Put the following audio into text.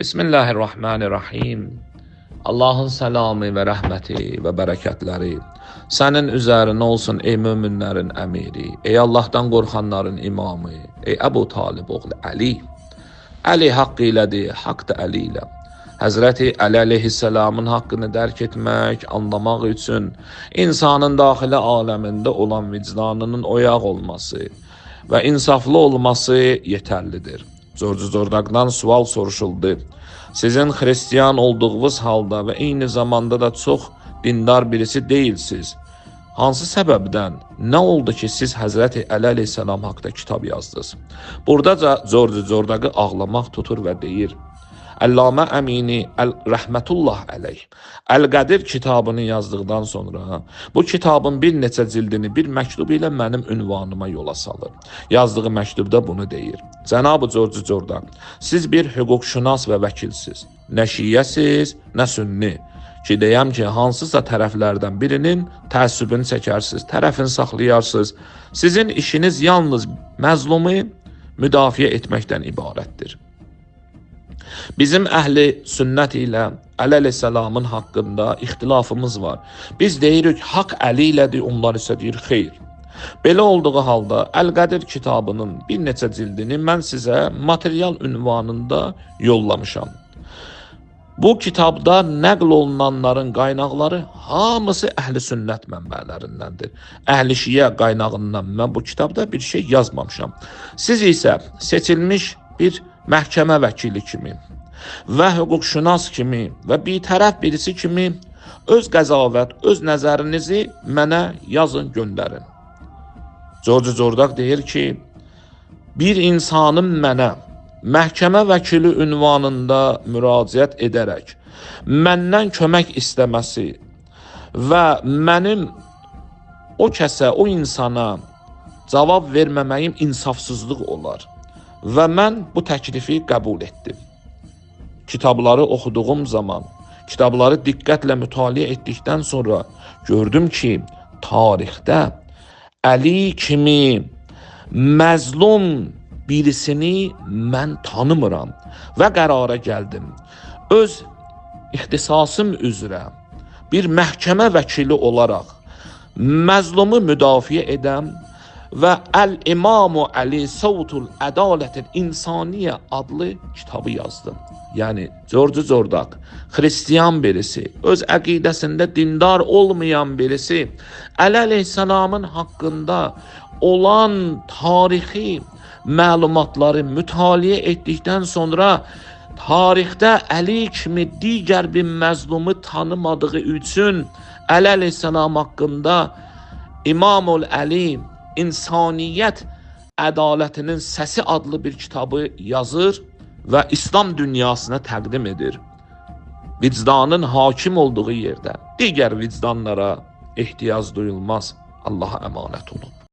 Bismillahirrahmanirrahim. Allahın səlamı və rəhməti və bərəkətləri sənin üzərinə olsun ey möminlərin əmiri, ey Allahdan qorxanların imamı, ey Əbu Talib oğlu Əli. Əli haqq ilədir, haqq da Əli ilə. Həzrəti Əli əleyhisselamın haqqını dərk etmək, anlamaq üçün insanın daxili aləmində olan vicdanının oyaq olması və insaflı olması yetərlidir. Zordaqdan sual soruşuldu. Sizin Hristiyan olduğunuz halda və eyni zamanda da çox dindar birisi deyilsiniz. Hansı səbəbdən, nə oldu ki, siz Həzrəti Əli əleyhisselam haqda kitab yazdınız? Burada Zordaqı ağlamaq tutur və deyir. Əllamə Əmini rəhmətullah əleyh Əl-Qədir kitabını yazdıqdan sonra bu kitabın bir neçə cildini bir məktub ilə mənim ünvanıma yola salır. Yazdığı məktubda bunu deyir. Cənab-ı Zordaq, siz bir hüquqşünas və vəkilsiz. Nə şiyyəsiz, nə sünni. Ki deyəm ki, hansısa tərəflərdən birinin təəssübünü çəkərsiniz, tərəfini saxlayarsınız. Sizin işiniz yalnız məzlumu müdafiə etməkdən ibarətdir. Bizim əhli sünnət ilə Əli əleyhisselamın haqqında ixtilafımız var. Biz deyirik, haqq Əli ilədir, onlar isə deyir, xeyr. Belə olduğu halda Əl-Qədir kitabının bir neçə cildini mən sizə material ünvanında yollamışam. Bu kitabda nəql olunanların qaynaqları hamısı əhli sünnət mənbələrindəndir. Əhli şiə qaynağından mən bu kitabda bir şey yazmamışam. Siz isə seçilmiş bir məhkəmə vəkili kimi və hüquqşünas kimi və bitərəf birisi kimi öz qəzavət, öz nəzərinizi mənə yazın, göndərin. Zordaq deyir ki, bir insanın mənə məhkəmə vəkili ünvanında müraciət edərək məndən kömək istəməsi və mənim o kəsə, o insana cavab verməməyim insafsızlıq olar. Və mən bu təklifi qəbul etdim. Kitabları oxuduğum zaman, kitabları diqqətlə mütaliə etdikdən sonra gördüm ki, tarixdə Əli kimi məzlum birisini mən tanımıram və qərara gəldim. Öz ixtisasım üzrə bir məhkəmə vəkili olaraq məzlumu müdafiə edəm və Əl-İmamu Əli Savtul Ədalətil İnsaniyə adlı kitabı yazdım. Yəni, Zordaq, Hristiyan birisi, öz əqidəsində dindar olmayan birisi, Əli əleyhisselamın haqqında olan tarixi məlumatları mütaliə etdikdən sonra tarixdə Əli kimi digər bir məzlumu tanımadığı üçün Əli əleyhisselam haqqında İmamul Əli İnsaniyyət ədalətinin səsi adlı bir kitabı yazır və İslam dünyasına təqdim edir. Vicdanın hakim olduğu yerdə digər vicdanlara ehtiyac duyulmaz. Allaha əmanət olun.